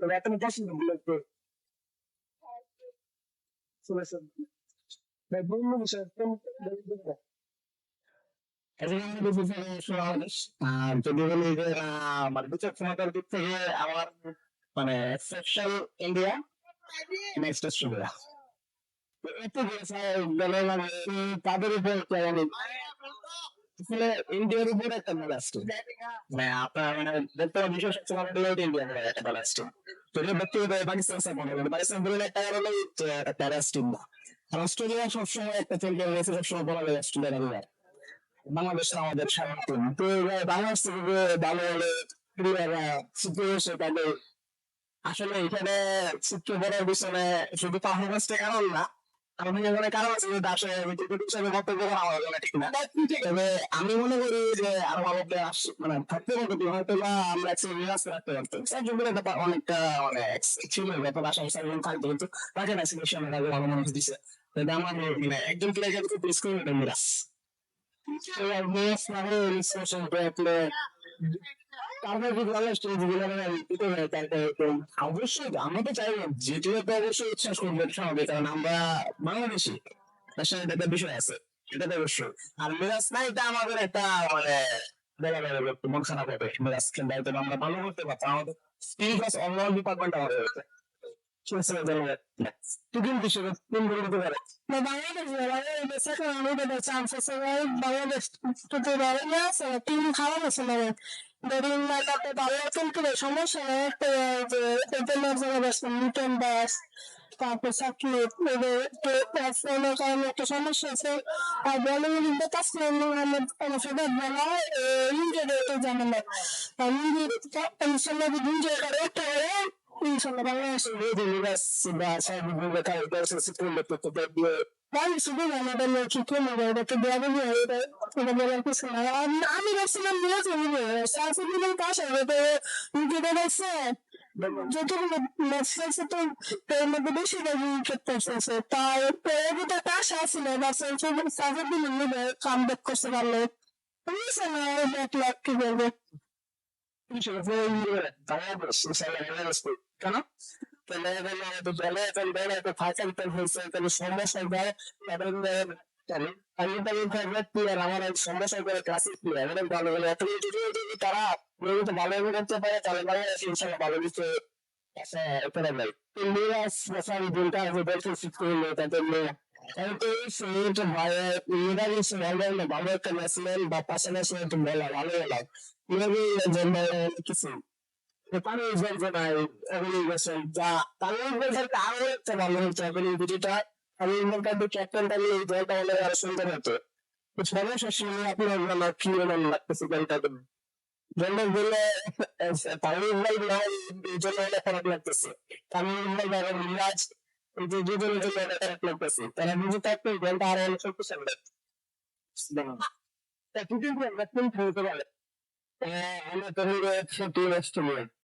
তবে এত পছন্দ মূলত চলেছে ভাই বন্য বিষয় আর যদি বলি যে মানে বিচক্ষণতার দিক থেকে আমার মানে সেকশন ইন্ডিয়া নেক্সট অস্ট্রেলিয়া এত দলের মানে তাদের উপর আসলে ইন্ডিয়ার উপর একটা ব্যালাস্ট মানে আপনার মানে বর্তমান বিশ্ব সবচেয়ে ভালো দল ইন্ডিয়া বলে একটা ব্যালাস্ট যদি ব্যক্তিগত পাকিস্তান সাপোর্ট করে পাকিস্তান বলে একটা কারণে একটা ব্যালাস্ট টিম না আর অস্ট্রেলিয়া সবসময় একটা চ্যাম্পিয়ন রয়েছে সবসময় বলা যায় অস্ট্রেলিয়া বাংলাদেশ আমাদের স্বাগতম তো বাংলাদেশ থেকে ভালো হলে প্লেয়াররা সিচুয়েশন তাদের আসলে এখানে চিত্র বলার পিছনে শুধু পারফরমেন্সটা কারণ না আমাদের এখানে কারণ আছে যে দাসে ক্রিকেট হিসাবে বক্তব্য করা আমার জন্য ঠিক না তবে আমি মনে করি যে আরো ভালো প্লেয়ার মানে থাকতে পারতো হয়তো বা আমরা এক্সপিরিয়েন্স রাখতে পারতাম সার্জন একটা অনেকটা মানে ছিল ব্যাপার আশা সার্জন থাকতো কিন্তু তাকে না সিলেকশন ভালো মানুষ দিছে আমার মানে একজন প্লেয়ারকে খুব মিস করে মিরাজ অবশ্যই আমরা তো চাই যেটিও তো অবশ্যই উচ্ছ্বাস করবো স্বাভাবিক কারণ আমরা বাংলাদেশি তার সাথে একটা বিষয় আছে এটা তো অবশ্যই আর মিরাজ না এটা আমাদের একটা মানে দেখা যাবে একটু মন খারাপ হবে মিরাজ খেলতে হয়তো আমরা ভালো করতে পারতাম আমাদের স্কিল প্লাস অল ডিপার্টমেন্ট আমাদের হচ্ছে তুই হিসেবে তিন করে দিতে পারে না বাংলাদেশ এখন আমাদের চান্স আছে বাংলাদেশ টিম খারাপ আছে না ধরুন ভালো কিন্তু সমস্যা যে ওপেনার যারা ব্যাটসম্যান নিউটন দাস তারপর সাকিব এদের কারণে একটা সমস্যা আছে আর বলিং তাসকিন আহমেদ সবাই বলা ইন্ডিয়া একটু জানে না ইনশাল্লাহ ইন্ডিয়া করে একটা ইনশাল্লাহ বাংলাদেশ বা আমি শুধু আমাদের কি করবো এটাকে দেওয়া এটা বলার কিছু না আমি ভাবছিলাম সাইফুদ্দিনের পাশে যতগুলো ম্যাচ খেলছে তো এর মধ্যে বেশিরভাগ উইকেট পড়ছে তাই এটা একটা আশা ছিল সাইফুদ্দিন কাম ব্যাক করতে পারলে এক লাখ কি করবে কেন তারা ভালো করতে পারে তাহলে ভালো কিছু ভালো একটা ব্যাটসম্যান বা পাশাপাশি একটু বলা ভালো লাগে কিছু পানি নাই এভেলিউশন যা তামিল বলতে আরো একটা ভালো হচ্ছে এভেলিউটিটা আমি কিন্তু ক্যাপ্টেনটা নিয়ে এই দলটা হলে আরো সুন্দর হতো সমস্যা ছিল আপনার কি লাগতেছে দলটা জন্ডল বললে তামিল বল এই জন্য খারাপ লাগতেছে তামিল বল এবং মিরাজ এই যে দুজনের জন্য খারাপ লাগতেছে তারা বুঝে থাকতো দলটা আরো অনেক শক্তিশালী তা কিন্তু আমরা কোন খেলতে পারে আমরা তখন টিম অস্ট্রেলিয়া